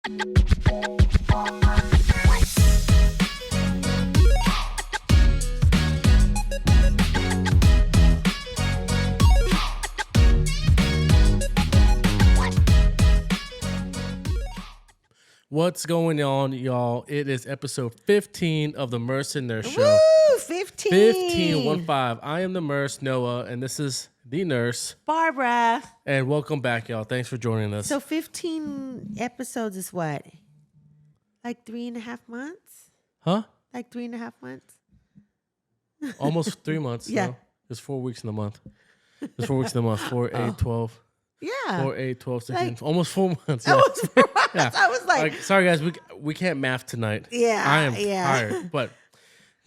What's going on, y'all? It is episode 15 of the Merce and Nurse Show. Woo! 15. 15. I am the Merce, Noah, and this is the Nurse, Barbara. And welcome back, y'all. Thanks for joining us. So 15 episodes is what? Like 3.5 months? Huh? Like 3.5 months? Almost 3 months. Yeah. No? There's 4 weeks in the month. There's 4 weeks in the month. 4, 8, 12. Yeah. 4, 8, 12, 16. Like, almost 4 months. Yeah. Almost 4 months. Yeah. I was like, sorry, guys. We can't math tonight. Yeah. I am tired. But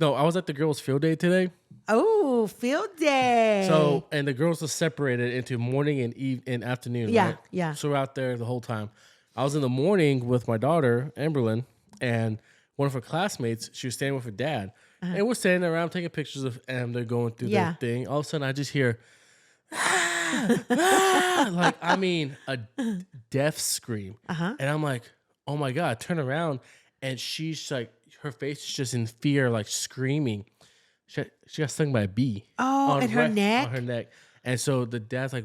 no, I was at the girls' field day today. Oh, field day. So, and the girls are separated into morning and afternoon. Yeah, right? yeah. So we're out there the whole time. I was in the morning with my daughter, Amberlyn, and one of her classmates. She was standing with her dad. And we're standing around taking pictures of them. They're going through their thing. All of a sudden, I just hear, like, I mean, a death scream. And I'm like, oh my God, turn around. And she's like, her face is just in fear, like screaming. She got stung by a bee. Oh, and her neck? On her neck. And so the dad's like,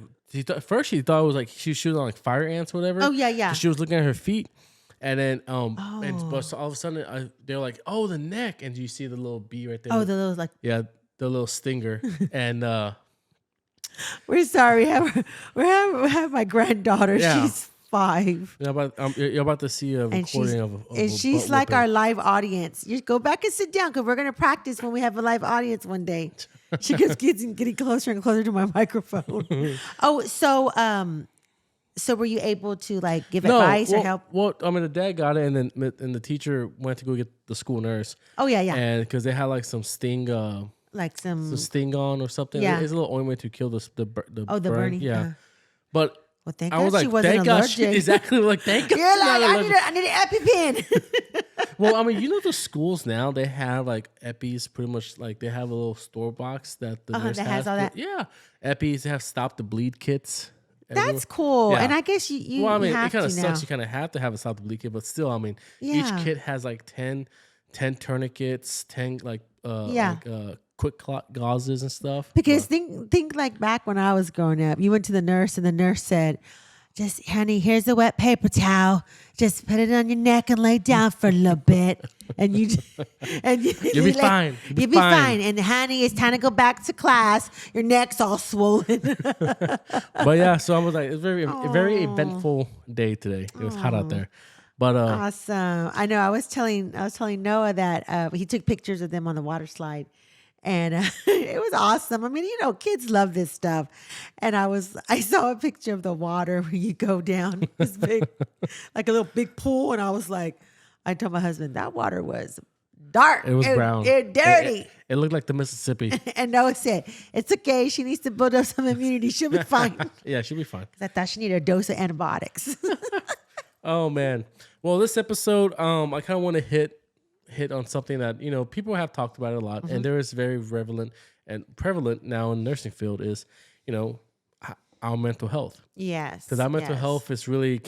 first she thought it was like she was shooting on like fire ants or whatever. Oh, yeah, yeah. She was looking at her feet. And then, but so all of a sudden, they're like, oh, the neck. And you see the little bee right there. Oh, the little, like. Yeah, the little stinger. And, we're sorry. We have my granddaughter. Yeah. She's 5. You're about to see a recording of and she's like our live audience. You go back and sit down because we're gonna practice when we have a live audience one day. She just getting closer and closer to my microphone. So were you able to like give advice or help? Well, I mean, the dad got it, and then the teacher went to go get the school nurse. Oh yeah, yeah. And because they had like some sting, like some sting on or something. Yeah. It's a little ointment to kill the burning. Yeah, but. Well, thank I God was like, she wasn't thank God allergic. exactly like thank God. You're like, I need an EpiPen. Well, I mean, you know the schools now they have like Epis, pretty much like they have a little store box that the nurse has all that. Yeah, Epis. They have stop the bleed kits. That's cool. Yeah. And I guess you well, I mean, have it kind of to sucks. now. You kind of have to have a stop the bleed kit, but still, I mean, each kit has like 10 tourniquets, 10 like quick clot gauzes and stuff. Because think like back when I was growing up, you went to the nurse and the nurse said, "Just, honey, here's a wet paper towel. Just put it on your neck and lay down for a little bit, and you'll be fine. You'll be fine. And honey, it's time to go back to class. Your neck's all swollen." But yeah, so I was like, it's a very eventful day today. It was hot out there, but awesome. I know. I was telling Noah that he took pictures of them on the water slide. And it was awesome. I mean, you know, kids love this stuff. And I saw a picture of the water where you go down this big, like a little big pool. And I was like, I told my husband that water was dark. It was brown. It dirty. It looked like the Mississippi. And Noah said, "It's okay. She needs to build up some immunity. She'll be fine." Yeah, she'll be fine. I thought she needed a dose of antibiotics. Oh man. Well, this episode, I kind of want to hit on something that, you know, people have talked about it a lot, and there is very prevalent now in the nursing field is, you know, our mental health. Yes. Because our mental health is really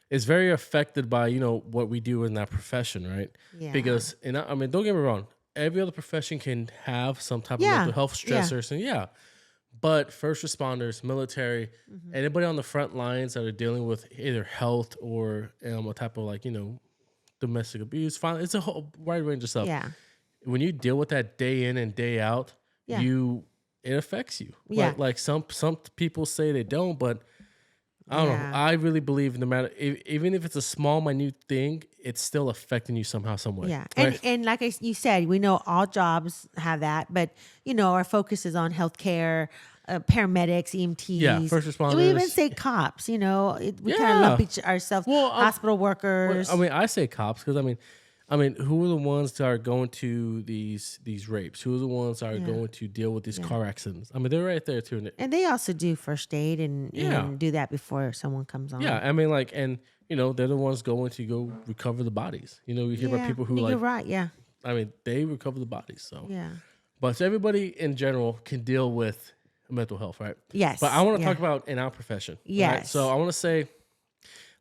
is very affected by, you know, what we do in that profession, right? Yeah. Because, I mean, don't get me wrong, every other profession can have some type of mental health stressors, and but first responders, military, anybody on the front lines that are dealing with either health or a type of like, you know, domestic abuse, it's a whole wide range of stuff. Yeah. When you deal with that day in and day out, it affects you. Yeah. Like some people say they don't, but I don't know. I really believe no matter, even if it's a small, minute thing, it's still affecting you somehow, some way. Yeah. Right? And like you said, we know all jobs have that, but you know, our focus is on healthcare, paramedics, EMTs. First responders. We even say cops, you know, we kind of lump ourselves, hospital workers. I mean, I say cops because I mean, who are the ones that are going to these rapes? Who are the ones that are going to deal with these car accidents? I mean, they're right there too. And they also do first aid and do that before someone comes on. Yeah, I mean, like, and you know, they're the ones going to go recover the bodies. You know, we hear about people who You're right, yeah. I mean, they recover the bodies. So yeah. But everybody in general can deal with mental health, right? Yes. But I want to talk about in our profession. Yes. Right? So I want to say,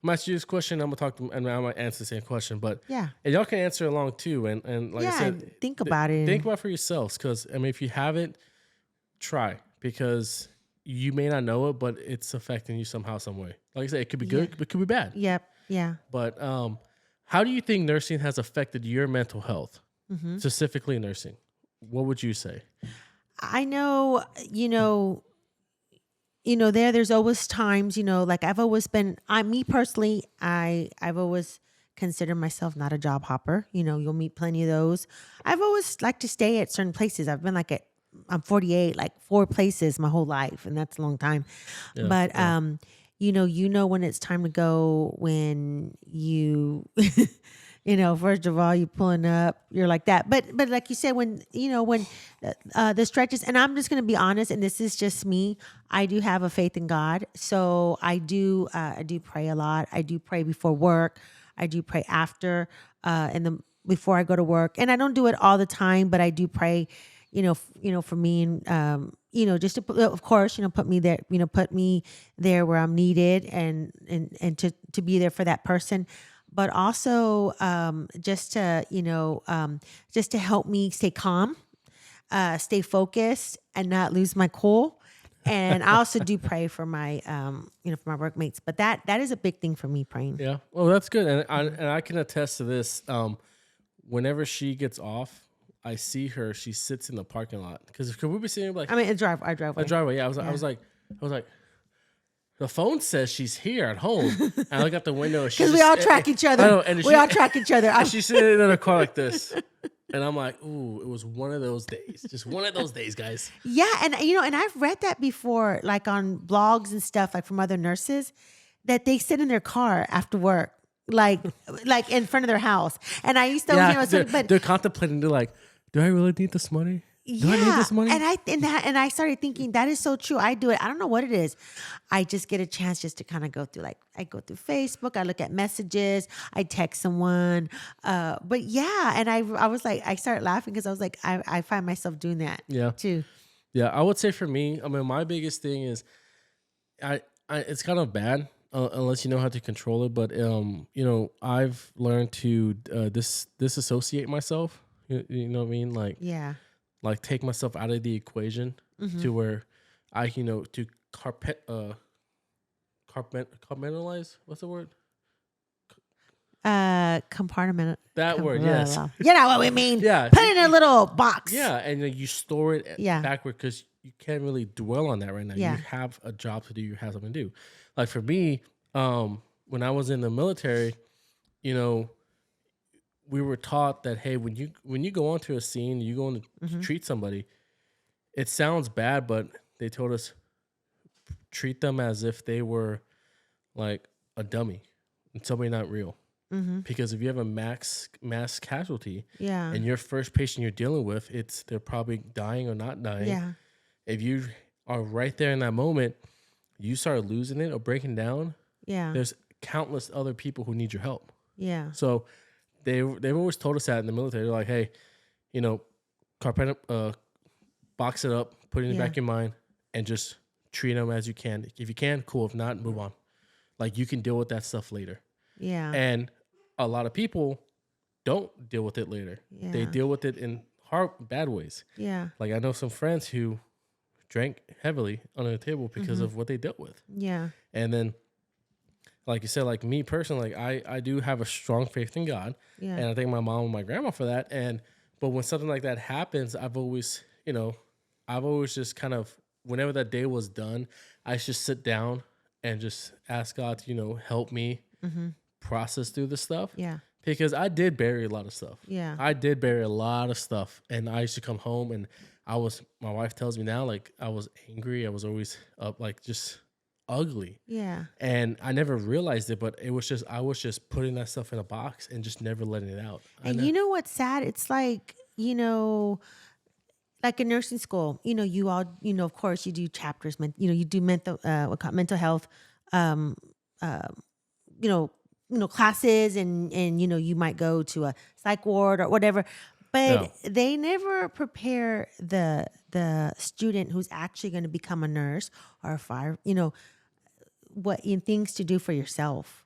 gonna ask you this question. I'm gonna talk to, and I might answer the same question, but Yeah. and y'all can answer along too. And like I said, and think about it. Think about it for yourselves, because I mean, if you haven't, try, because you may not know it, but it's affecting you somehow, some way. Like I said, it could be good, but it could be bad. Yep. Yeah. But how do you think nursing has affected your mental health, specifically nursing? What would you say? I know, there's always times, like I've always been, me personally, I've always considered myself not a job hopper. You'll meet plenty of those. I've always liked to stay at certain places. I've been I'm 48, like 4 places my whole life, and that's a long time. Yeah, but, yeah. When it's time to go, when you, first of all, you pulling up, you're like that. But like you said, when the stretches, and I'm just going to be honest, and this is just me, I do have a faith in God. So I do pray a lot. I do pray before work. I do pray after, before I go to work. And I don't do it all the time, but I do pray, for me, and, just to, of course, put me there, put me there where I'm needed, and to be there for that person. But also, just to help me stay calm, stay focused, and not lose my cool. And I also do pray for my, for my workmates. But that is a big thing for me, praying. Yeah. Well, that's good, and I can attest to this. Whenever she gets off, I see her. She sits in the parking lot, because we'll be seeing like, our driveway. Yeah. I was like, the phone says she's here at home. And I look out the window, because we all track each other. We all track each other. She's sitting in a car like this. And I'm like, ooh, it was one of those days. Just one of those days, guys. Yeah. And, and I've read that before, like on blogs and stuff, like from other nurses, that they sit in their car after work, like in front of their house. And I used to, they're contemplating, they're like, do I really need this money? Do I need this money? And I started thinking that is so true. I do it. I don't know what it is. I just get a chance just to kind of go through, I go through Facebook. I look at messages. I text someone. But yeah, and I was like, I started laughing because I was like, I find myself doing that. Too. Yeah, I would say for me, I mean, my biggest thing is, I it's kind of bad unless you know how to control it. But I've learned to disassociate myself. You know what I mean? Like take myself out of the equation to where I, to compartmentalize. What's the word? Compartment. That word, yes. You know what we mean? Yeah. Put it in a little box. Yeah, and then you store it backward, because you can't really dwell on that right now. Yeah. You have a job to do. You have something to do. Like for me, when I was in the military, we were taught that, hey, when you go onto a scene, you go on to treat somebody, it sounds bad, but they told us treat them as if they were like a dummy and somebody not real. Because if you have a mass casualty, and your first patient you're dealing with, they're probably dying or not dying. Yeah. If you are right there in that moment, you start losing it or breaking down. Yeah. There's countless other people who need your help. Yeah. So they've always told us that in the military. They're like, hey, box it up, put it in the back of your mind, and just treat them as you can. If you can, cool. If not, move on. Like, you can deal with that stuff later. Yeah. And a lot of people don't deal with it later. Yeah. They deal with it in bad ways. Yeah. Like, I know some friends who drank heavily under the table because of what they dealt with. Yeah. And then, like you said, like me personally, like I do have a strong faith in God. Yeah. And I thank my mom and my grandma for that. But when something like that happens, I've always just kind of, whenever that day was done, I just sit down and just ask God to, help me process through the stuff. Yeah. Because I did bury a lot of stuff. Yeah. I did bury a lot of stuff. And I used to come home and my wife tells me now, like, I was angry. I was always up, like, just ugly. Yeah. And I never realized it, but I was just putting that stuff in a box and just never letting it out. And you know what's sad? It's like, like in nursing school, you all, of course you do chapters, you do mental health, classes, and you might go to a psych ward or whatever, but they never prepare the student who's actually going to become a nurse or a fire, what things to do for yourself.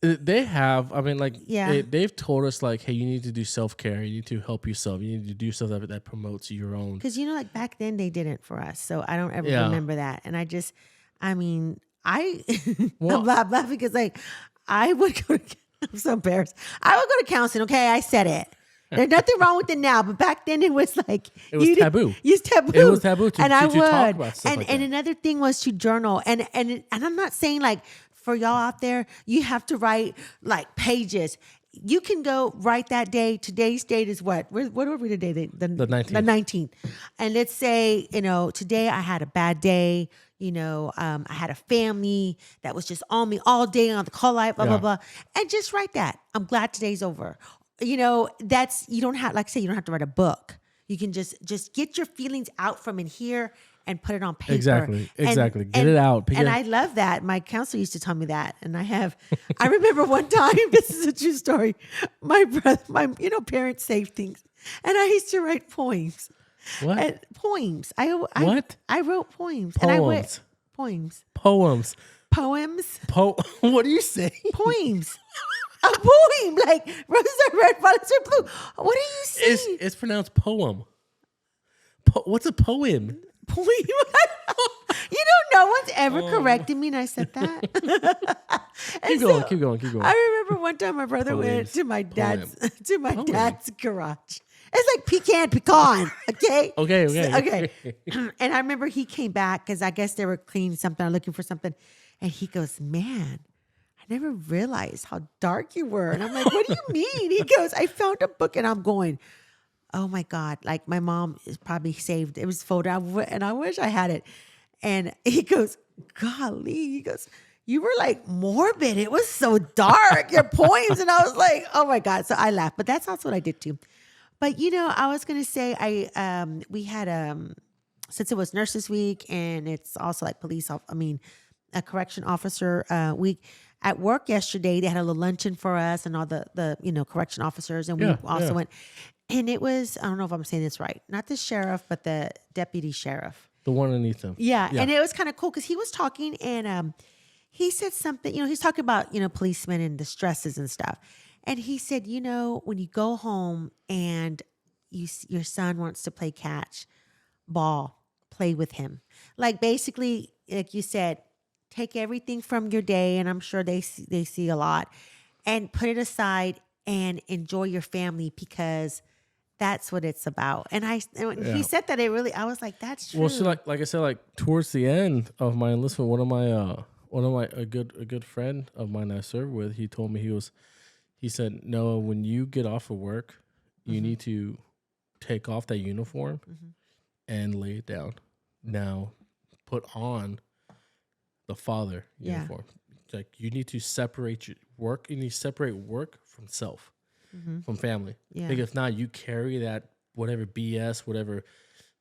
They have. I mean, like, Yeah. they've told us, like, hey, you need to do self-care. You need to help yourself. You need to do stuff that promotes your own. Because, like back then they didn't for us. So I don't ever Yeah. remember that. And I mean, Well, I'm laughing because, like, I would go to, I'm so embarrassed. I would go to counseling. Okay, I said it. There's nothing wrong with it now, but back then it was like it was taboo. It was taboo. It was taboo to I talk about stuff like that. And another thing was to journal. And I'm not saying, like, for y'all out there, you have to write like pages. You can go write that day. Today's date is what? What are we today? The 19th. The 19th. And let's say, today I had a bad day. I had a family that was just on me all day on the call light, blah, blah, blah. And just write that. I'm glad today's over. You don't have, like I say, you don't have to write a book. You can just get your feelings out from in here and put it on paper. Exactly. Get it out. And I love that. My counselor used to tell me that. And I remember one time, this is a true story. My parents saved things. And I used to write poems. What? Poems. What? I wrote poems. Poems. Poems. Poems. Poems. What do you say? Poems. A poem, like roses are red, violets are blue. What are you saying? It's pronounced poem. What's a poem? Poem. No one's ever corrected me, and I said that. Keep going. I remember one time my brother went to my dad's garage. It's like pecan. Okay. Okay. And I remember he came back because I guess they were cleaning something or looking for something, and he goes, "Man, I never realized how dark you were." And I'm like, "What do you mean?" He goes, "I found a book," and I'm going, "Oh my God!" Like my mom is probably saved. It was photo, and I wish I had it. And he goes, "Golly," he goes, "You were like morbid. It was so dark, your poems." And I was like, "Oh my God!" So I laughed, but that's also what I did too. But I was gonna say we had since it was Nurses Week and it's also like a correction officer week. At work yesterday, they had a little luncheon for us and all the correction officers, and we also went. And it was, I don't know if I'm saying this right, not the sheriff, but the deputy sheriff. The one underneath him. Yeah. And it was kind of cool because he was talking and he said something, he's talking about, policemen and the stresses and stuff. And he said, when you go home and your son wants to play catch ball, play with him. Like basically, like you said, take everything from your day, and I'm sure they see a lot, and put it aside and enjoy your family because that's what it's about. And when he said that, I was like, that's true. Well, so like I said, like towards the end of my enlistment, one of my a good friend of mine I served with, he told me he said, "Noah, when you get off of work, you need to take off that uniform and lay it down. Now put on the father uniform. Like you need to separate your work. You need to separate work from self, from family. Because if not, you carry that whatever BS, whatever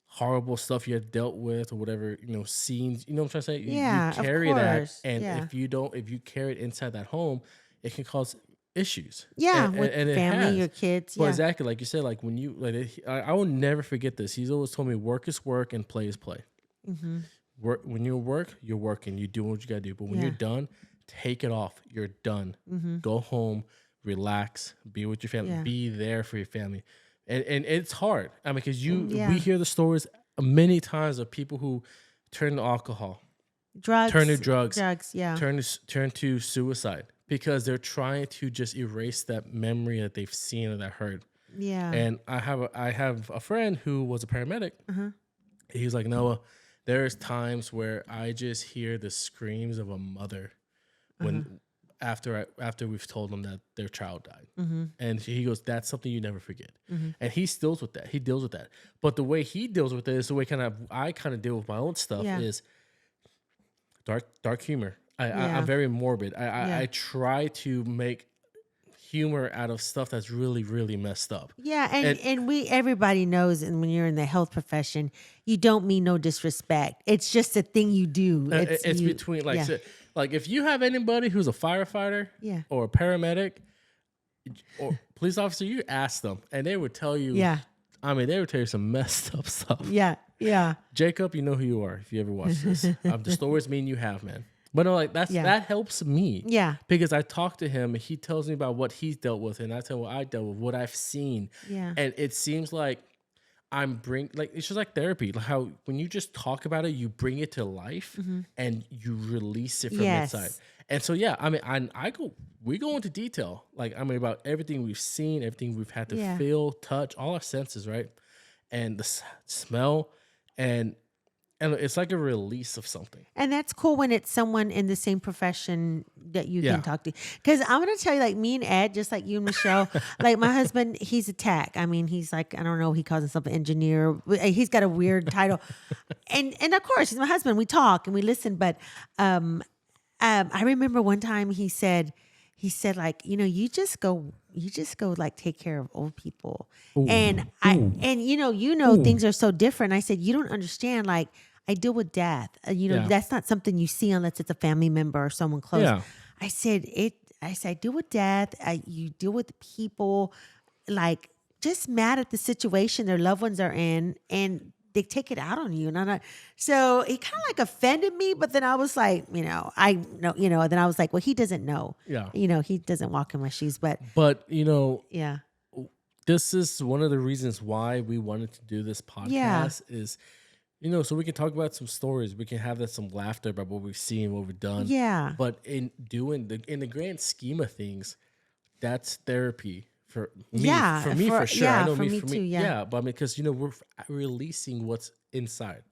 horrible stuff you had dealt with, or whatever scenes. You know what I'm trying to say? You carry that, and if you carry it inside that home, it can cause issues. With family, your kids. Well, exactly, like you said, like when you I will never forget this. He's always told me, work is work and play is play. Work when you work, you're working. You do what you gotta do. But when you're done, take it off. You're done. Go home, relax, be with your family, be there for your family. And it's hard. I mean, because we hear the stories many times of people who turn to alcohol, turn to drugs, turn to suicide because they're trying to just erase that memory that they've seen or that heard. Yeah. And I have a friend who was a paramedic. He's like, "Noah, there's times where I just hear the screams of a mother when after we've told them that their child died." And he goes, "That's something you never forget." And he deals with that. He deals with that. But the way he deals with it is the way I kind of deal with my own stuff is dark humor. I'm very morbid. I try to make humor out of stuff that's really, really messed up. Yeah, and everybody knows, and when you're in the health profession, you don't mean no disrespect. It's just a thing you do. It's between like if you have anybody who's a firefighter or a paramedic or police officer, you ask them and they would tell you. Yeah. I mean, they would tell you some messed up stuff. Yeah. Yeah. Jacob, you know who you are if you ever watch this. The stories mean you have, man. But no, like that helps me. Yeah. Because I talk to him and he tells me about what he's dealt with and I tell him what I dealt with, what I've seen. Yeah. And it seems like it's just like therapy. Like how when you just talk about it, you bring it to life and you release it from inside. And so yeah, I mean we go into detail. Like I mean about everything we've seen, everything we've had to feel, touch, all our senses, right? And the smell and it's like a release of something. And that's cool when it's someone in the same profession that you can talk to. Because I'm going to tell you, like me and Ed, just like you and Michelle, like my husband, he's a tech. I mean, he's like, I don't know, he calls himself an engineer. He's got a weird title. And of course, he's my husband. We talk and we listen. But I remember one time he said like, you just go like take care of old people. Ooh. And things are so different. I said, you don't understand. Like I deal with death. That's not something you see unless it's a family member or someone close. Yeah. I said, I deal with death. You deal with people like just mad at the situation their loved ones are in and they take it out on you. And so it kind of like offended me, but then I was like, then I was like, well, he doesn't know. Yeah. He doesn't walk in my shoes, but yeah. This is one of the reasons why we wanted to do this podcast is, so we can talk about some stories. We can have some laughter about what we've seen, what we've done. Yeah. But in the grand scheme of things, that's therapy. For me, for sure. Yeah, I know for me for too, me. Yeah, but I mean, because we're releasing what's inside,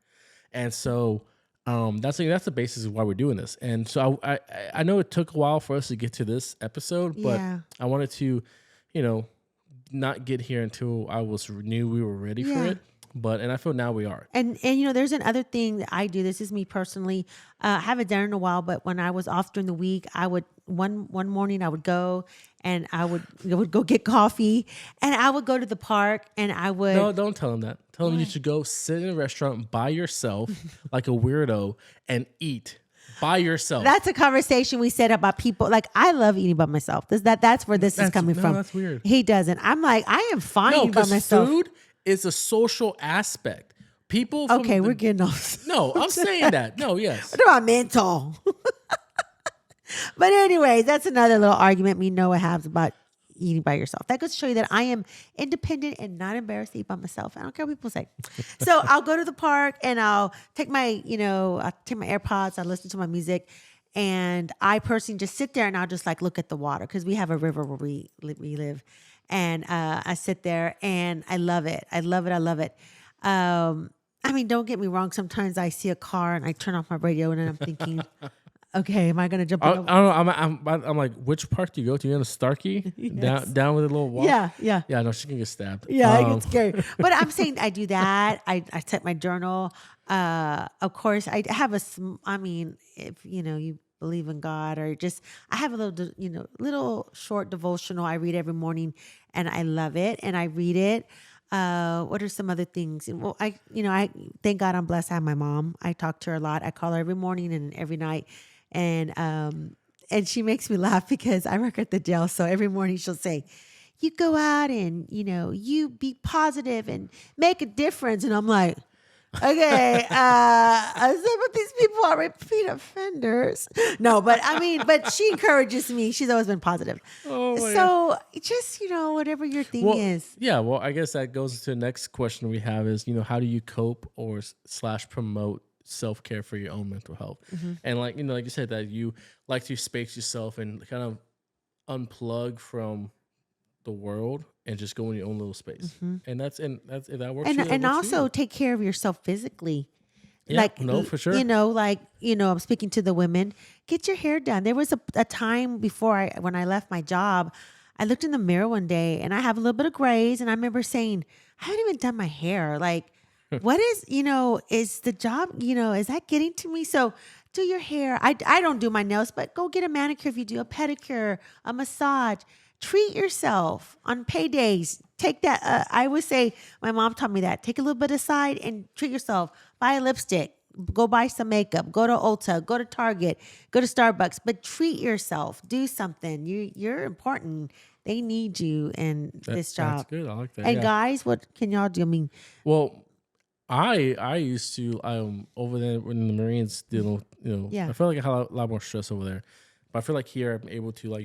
and so that's the basis of why we're doing this. And so I know it took a while for us to get to this episode, but I wanted to, not get here until I knew we were ready for it. And I feel now we are. And there's another thing that I do. This is me personally. I haven't done it in a while, but when I was off during the week, I would one morning I would go and I would go get coffee and I would go to the park and I would. No, don't tell him that. Tell him you should go sit in a restaurant by yourself like a weirdo and eat by yourself. That's a conversation we said about people. Like I love eating by myself. That's where this is coming from. That's weird. He doesn't. I'm like, I am fine eating by myself. Food is a social aspect. People. We're getting off. No, I'm saying that. No, yes. What about mental? But anyways, that's another little argument me and Noah have about eating by yourself. That goes to show you that I am independent and not embarrassed to eat by myself. I don't care what people say. So I'll go to the park and I'll take my AirPods. I listen to my music. And I personally just sit there and I'll just like look at the water because we have a river where we live. And I sit there and I love it. I love it. I mean, don't get me wrong. Sometimes I see a car and I turn off my radio and then I'm thinking, okay, am I going to jump in? I don't know. I'm like, which park do you go to? You in a Starkey? Yes. Down with a little walk? Yeah. Yeah, no, she can get stabbed. Yeah, it gets scary. But I'm saying I do that. I set my journal. Of course, I have if you believe in God or just, I have a little short devotional I read every morning and I love it and I read it. What are some other things? Well, I thank God I'm blessed. I have my mom. I talk to her a lot. I call her every morning and every night. And she makes me laugh because I work at the jail. So every morning she'll say, you go out and, you be positive and make a difference. And I'm like, okay, I said, but these people are repeat offenders. No, but she encourages me. She's always been positive. Oh, so God. Just, whatever your thing is. Yeah. Well, I guess that goes to the next question we have is, how do you cope or / promote self-care for your own mental health? Mm-hmm. And like you said, that you like to space yourself and kind of unplug from the world and just go in your own little space. Mm-hmm. And that works. And also take care of yourself physically. Yeah, for sure. I'm speaking to the women, get your hair done. There was a time before when I left my job, I looked in the mirror one day and I have a little bit of grays. And I remember saying, I haven't even done my hair. Like, what is, is the job, is that getting to me? So do your hair. I don't do my nails, but go get a manicure if you do, a pedicure, a massage. Treat yourself on paydays. Take that. I would say, my mom taught me that. Take a little bit aside and treat yourself. Buy a lipstick. Go buy some makeup. Go to Ulta. Go to Target. Go to Starbucks. But treat yourself. Do something. You're important. They need you in this job. That's good. I like that. And guys, what can y'all do? Well, I used to over there in the Marines, Yeah. I feel like I had a lot more stress over there, but I feel like here I'm able to like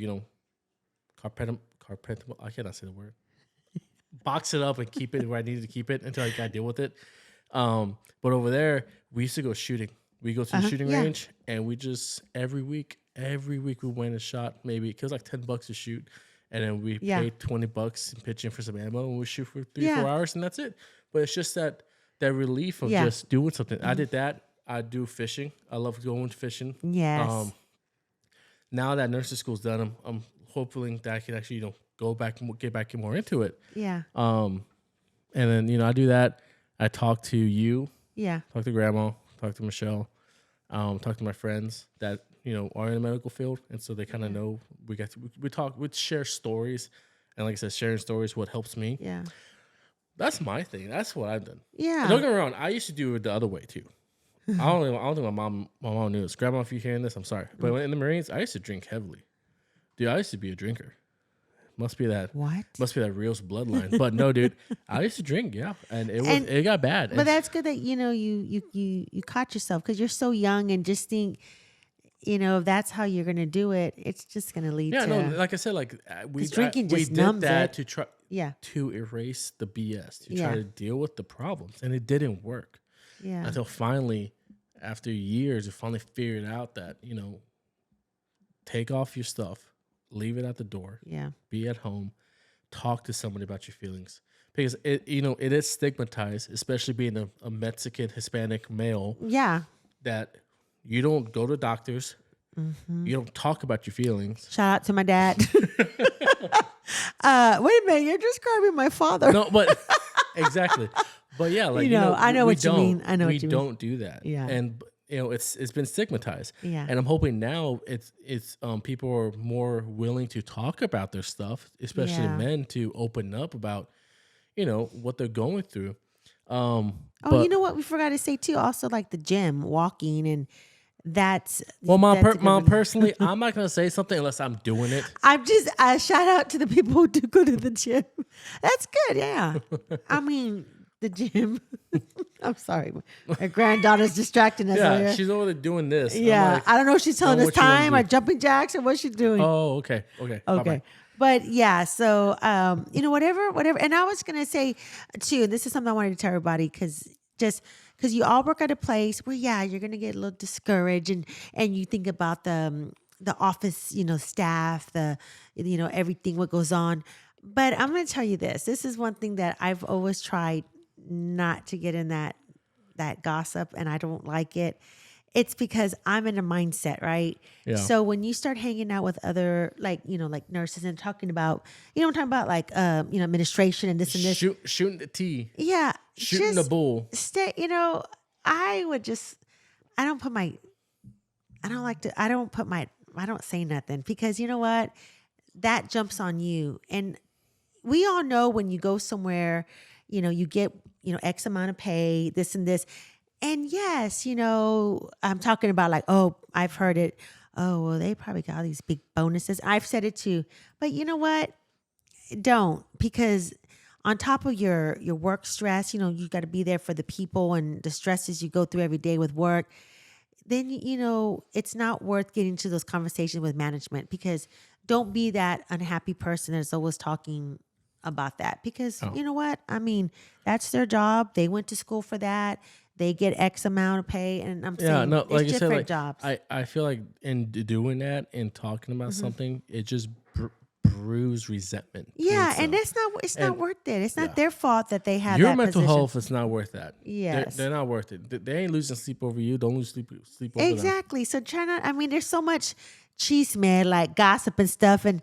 carpet I cannot say the word, box it up and keep it where I needed to keep it until I got to deal with it. But over there we used to go shooting. We go to the shooting Yeah. range and we just every week we went and shot. Maybe it was like $10 to shoot, and then we paid $20 and pitch in for some ammo, and we shoot for 3-4 hours, and that's it. But it's just that relief of just doing something. I did that. I do fishing. I love going fishing. Yes. Now that nursing school's done, I'm hoping that I can actually get back more into it. Yeah. And then I do that. I talk to you. Yeah. Talk to grandma. Talk to Michelle. Talk to my friends that are in the medical field, and so they kind of know. We talk. We share stories, and like I said, sharing stories what helps me. Yeah. That's my thing. That's what I've done. Yeah. And don't get me wrong. I used to do it the other way too. I don't think my mom knew this. Grandma, if you're hearing this, I'm sorry. But in the Marines, I used to drink heavily. Dude, I used to be a drinker. Must be that Rios bloodline. But no, dude, I used to drink, and it got bad. But that's good that you caught yourself, because you're so young, and just think, if that's how you're gonna do it, it's just gonna lead to. Yeah, no, like I said, like drinking just we numbs did that it. to try to erase the BS, to Yeah. try to deal with the problems, and it didn't work. Yeah. Until finally, after years, we finally figured out that take off your stuff, leave it at the door. Yeah. Be at home, talk to somebody about your feelings, because it is stigmatized, especially being a Mexican Hispanic male. Yeah. That you don't go to doctors, you don't talk about your feelings. Shout out to my dad. Wait a minute, you're describing my father. No, but exactly. But yeah, like I know what you mean. I know what you mean. We don't do that. Yeah. And it's been stigmatized. Yeah. And I'm hoping now it's people are more willing to talk about their stuff, especially men, to open up about what they're going through. But, you know what we forgot to say too? Also, like the gym, walking, and that's mom, personally, I'm not gonna say something unless I'm doing it. I'm just shout out to the people who do go to the gym. That's good. Yeah. I mean, the gym. I'm sorry, my granddaughter's distracting us. Yeah, she's over there doing this. Yeah, I don't know if she's telling us time or jumping jacks or what she's doing. Oh, okay. Bye-bye. But yeah, so whatever. And I was gonna say too, and this is something I wanted to tell everybody, because you all work at a place where you're gonna get a little discouraged, and you think about the office, staff, everything what goes on. But I'm gonna tell you this. This is one thing that I've always tried not to get in that gossip, and I don't like it. It's because I'm in a mindset, right? Yeah. So when you start hanging out with other, like nurses, and talking about, I'm talking about like, administration and this and this. Shooting the tea. Yeah. Shooting the bull. I don't say nothing, because you know what? That jumps on you. And we all know when you go somewhere, you get, X amount of pay, this and this. And yes, I'm talking about like, oh, I've heard it. Oh, well, they probably got all these big bonuses. I've said it too. But you know what? Don't, because on top of your work stress, you got to be there for the people and the stresses you go through every day with work. Then, it's not worth getting to those conversations with management, because don't be that unhappy person that's always talking about that, because you know what? I mean, that's their job. They went to school for that. They get X amount of pay, and I'm saying it's different jobs. I feel like in doing that and talking about something, it just brews resentment. Yeah, and it's not worth it. It's not their fault that they have your that mental position. health is not worth that. Yes, they're not worth it. They ain't losing sleep over you. Don't lose sleep over them. Exactly. So try not. I mean, there's so much chisme, like gossip and stuff, and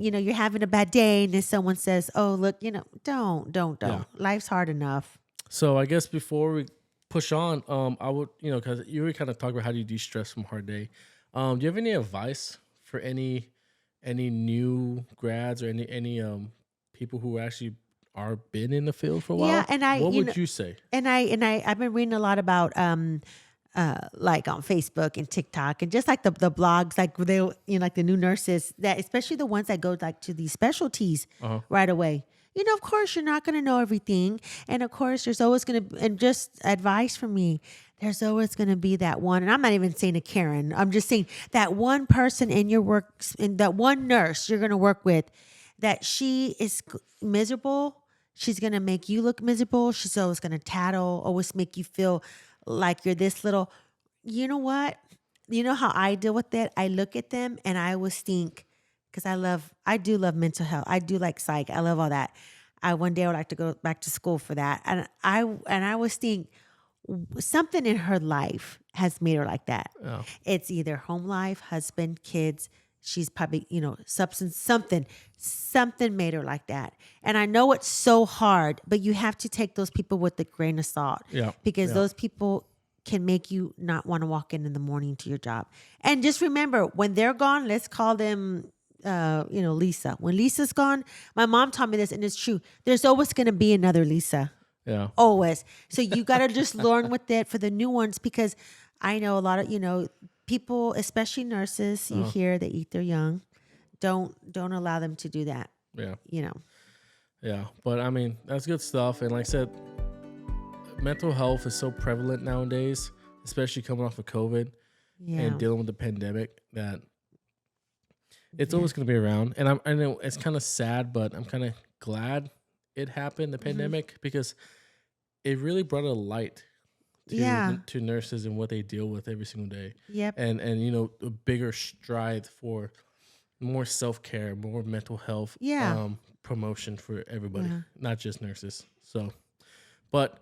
you're having a bad day, and then someone says, "Oh, look, don't." Yeah. Life's hard enough. So I guess before we push on, I would, because you were kind of talking about how do you de-stress from a hard day. Do you have any advice for any new grads or any people who actually are been in the field for a while? Yeah, and what would you say? And I've been reading a lot about like on Facebook and TikTok and just like the blogs, like they, like the new nurses that, especially the ones that go like to these specialties right away. Of course you're not going to know everything. And of course there's always going to, and just advice from me, there's always going to be that one. And I'm not even saying a Karen. I'm just saying that one person in your work, and that one nurse you're going to work with, that she is miserable. She's going to make you look miserable. She's always going to tattle, always make you feel like you're this little. You know what? You know how I deal with it? I look at them and I always think, because I do love mental health. I do like psych. I love all that. One day I would like to go back to school for that. And I always think something in her life has made her like that. Oh. It's either home life, husband, kids. She's probably, substance, something made her like that. And I know it's so hard, but you have to take those people with a grain of salt. Yeah. Because those people can make you not want to walk in the morning to your job. And just remember, when they're gone, let's call them, Lisa. When Lisa's gone, my mom taught me this, and it's true. There's always going to be another Lisa. Yeah. Always. So you got to just learn with it for the new ones, because I know a lot of, people, especially nurses, you hear they eat their young. Don't allow them to do that. Yeah. Yeah. But I mean, that's good stuff. And like I said, mental health is so prevalent nowadays, especially coming off of COVID and dealing with the pandemic, that it's always going to be around. And I know it's kind of sad, but I'm kind of glad it happened, the pandemic, because it really brought a light to nurses and what they deal with every single day. Yep. And a bigger stride for more self-care, more mental health promotion for everybody, not just nurses. So, but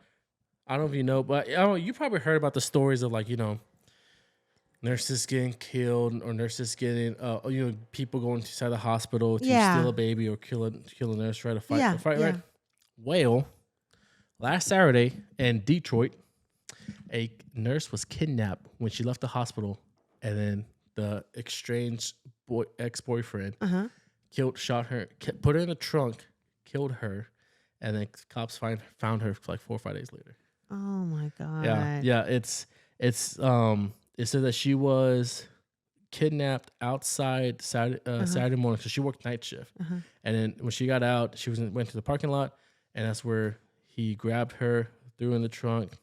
I don't know if you know, but you probably heard about the stories of nurses getting killed, or nurses getting, people going inside the hospital to steal a baby or kill a nurse, try to fight, right? Well, last Saturday in Detroit, a nurse was kidnapped when she left the hospital, and then the estranged ex-boyfriend shot her, put her in the trunk, killed her, and then cops found her like 4 or 5 days later. Oh my God. Yeah. It said that she was kidnapped outside Saturday morning, because she worked night shift. And then when she got out, she went to the parking lot, and that's where he grabbed her, threw her in the trunk,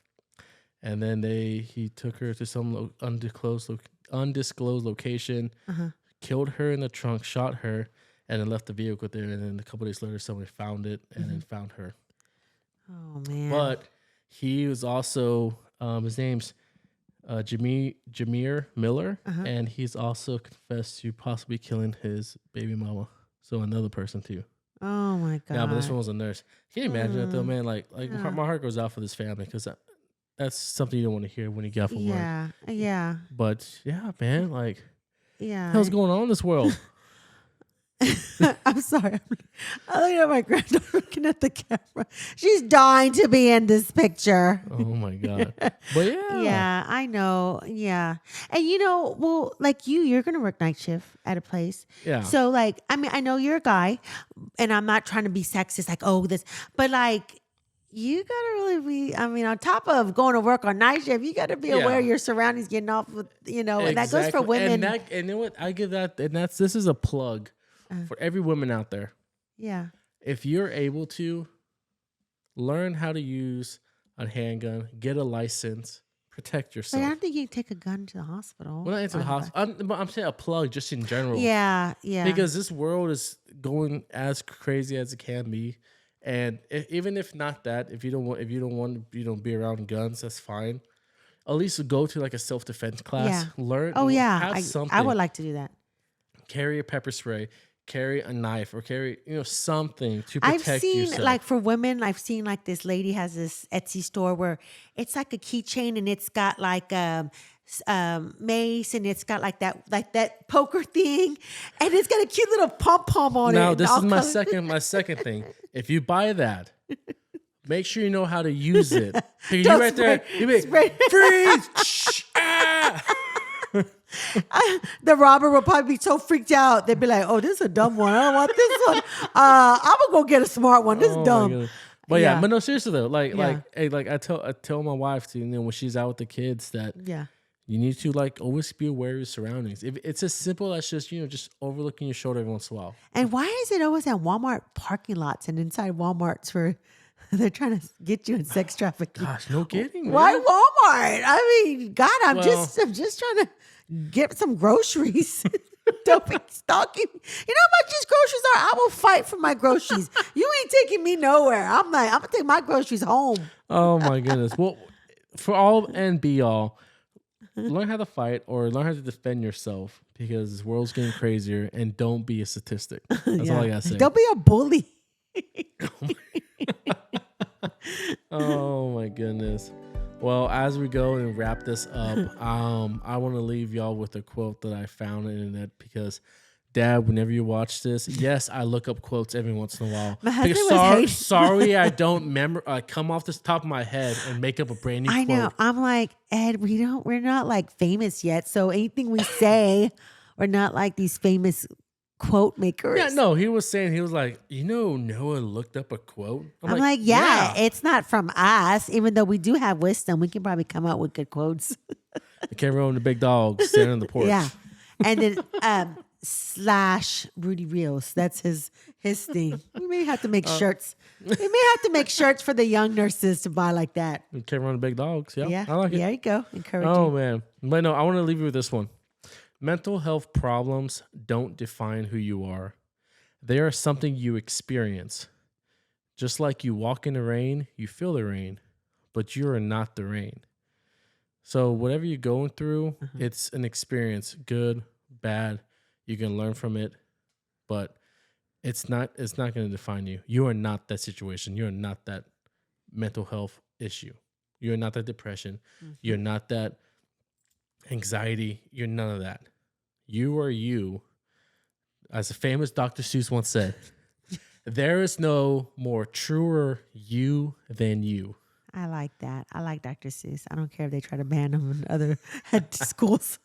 and then he took her to some undisclosed location, killed her in the trunk, shot her, and then left the vehicle there. And then a couple days later, somebody found it and then found her. Oh man! But he was also his name's Jameer Miller, and he's also confessed to possibly killing his baby mama. So another person too. Oh my God! Yeah, but this one was a nurse. Can you imagine it though, man? Like my heart goes out for this family, because that's something you don't want to hear when you get off of work. Yeah. But yeah, man, like, what's going on in this world? I'm sorry. I'm looking at my granddaughter, looking at the camera. She's dying to be in this picture. Oh my God. But yeah. Yeah, I know. Yeah. And well, like you're going to work night shift at a place. Yeah. So like, I mean, I know you're a guy, and I'm not trying to be sexist, like, oh, this, but like, you got to really be, I mean, on top of going to work on night shift, you got to be aware of your surroundings, getting off with, Exactly. And that goes for women. And you know what? I give that, and this is a plug for every woman out there. Yeah. If you're able to learn how to use a handgun, get a license, protect yourself. But I don't think you can take a gun to the hospital. Well, not into the hospital. I'm saying a plug just in general. Yeah. Because this world is going as crazy as it can be. And even if not that, if you don't want to be around guns, that's fine. At least go to like a self-defense class. Yeah. Learn. Oh yeah, have something. I would like to do that. Carry a pepper spray, carry a knife, or carry something to protect yourself. I've seen like for women, I've seen like this lady has this Etsy store where it's like a keychain, and it's got like mace, and it's got like that poker thing, and it's got a cute little pom-pom on it. Now this is my second thing. If you buy that, make sure you know how to use it. You right there, you be freeze. The robber will probably be so freaked out. They'd be like, "Oh, this is a dumb one. I don't want this one. I'm gonna go get a smart one. This is dumb." But yeah, but no, seriously though, hey, I tell my wife to, when she's out with the kids that you need to always be aware of your surroundings. If it's as simple as just just overlooking your shoulder every once in a while. And why is it always at Walmart parking lots and inside Walmarts where they're trying to get you in sex trafficking? Gosh, no kidding. Why Walmart? I mean, God, I'm just trying to get some groceries. Don't be stalking. You know how much these groceries are? I will fight for my groceries. You ain't taking me nowhere. I'm gonna take my groceries home. Oh my goodness. Well, for all and be all, learn how to fight or learn how to defend yourself because this world's getting crazier, and don't be a statistic. That's all I gotta say. Don't be a bully. Oh my goodness. Well, as we go and wrap this up, I want to leave y'all with a quote that I found on the internet because, Dad, whenever you watch this, yes, I look up quotes every once in a while. My husband was sorry, I don't come off the top of my head and make up a brand new quote. I know. I'm like, Ed, we're not famous yet, so anything we say, we're not like these famous quote makers. Yeah, no, he was like, Noah looked up a quote. I'm like, yeah, it's not from us, even though we do have wisdom. We can probably come up with good quotes. The camera on the big dog standing on the porch. Yeah. And then / Rudy Reels. That's his thing. We may have to make shirts. We may have to make shirts for the young nurses to buy like that. The camera on the big dogs. Yep, yeah. I like it. There you go. Encouraging. Oh, man. But no, I want to leave you with this one. Mental health problems don't define who you are. They are something you experience. Just like you walk in the rain, you feel the rain, but you are not the rain. So whatever you're going through, it's an experience, good, bad. You can learn from it, but it's not going to define you. You are not that situation. You are not that mental health issue. You are not that depression. You're not that anxiety. You're none of that. You are you. As a famous Dr. Seuss once said, there is no more truer you than you. I like that. I like Dr. Seuss. I don't care if they try to ban him in other schools.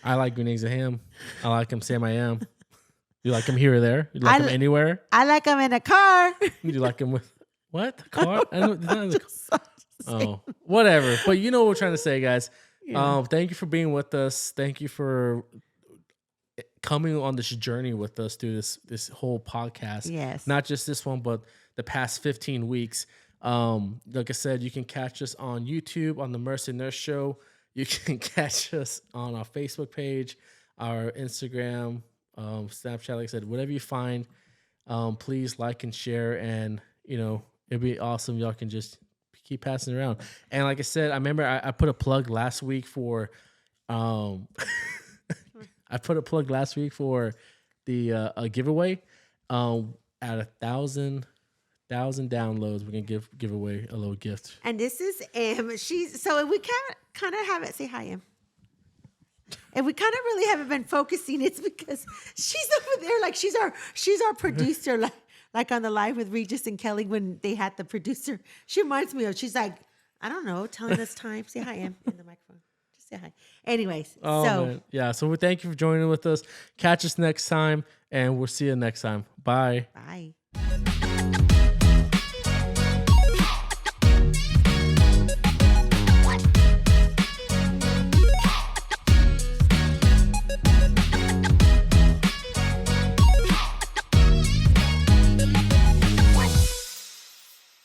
I like Green Eggs and Ham. I like him Sam I Am. You like him here or there? You like him anywhere? I like him in a car. You like him with what? The car? Whatever. But you know what we're trying to say, guys. Yeah. Thank you for being with us. Thank you for coming on this journey with us through this whole podcast. Yes. Not just this one, but the past 15 weeks. Like I said, you can catch us on YouTube on the Mercy Nurse Show. You can catch us on our Facebook page, our Instagram, Snapchat. Like I said, whatever you find, please like and share. And, it'd be awesome. Y'all can just keep passing it around. And like I said, I remember I put a plug last week for the giveaway. At 1,000 downloads, we're gonna give away a little gift. And this is so we kind of haven't say hi, Em. And we kind of really haven't been focusing. It's because she's over there, like she's our producer, like on the live with Regis and Kelly when they had the producer. She reminds me of. She's like, I don't know, telling us time. Say hi, Em, in the microphone. Just say hi. Anyways, man. Yeah. So we thank you for joining with us. Catch us next time, and we'll see you next time. Bye. Bye.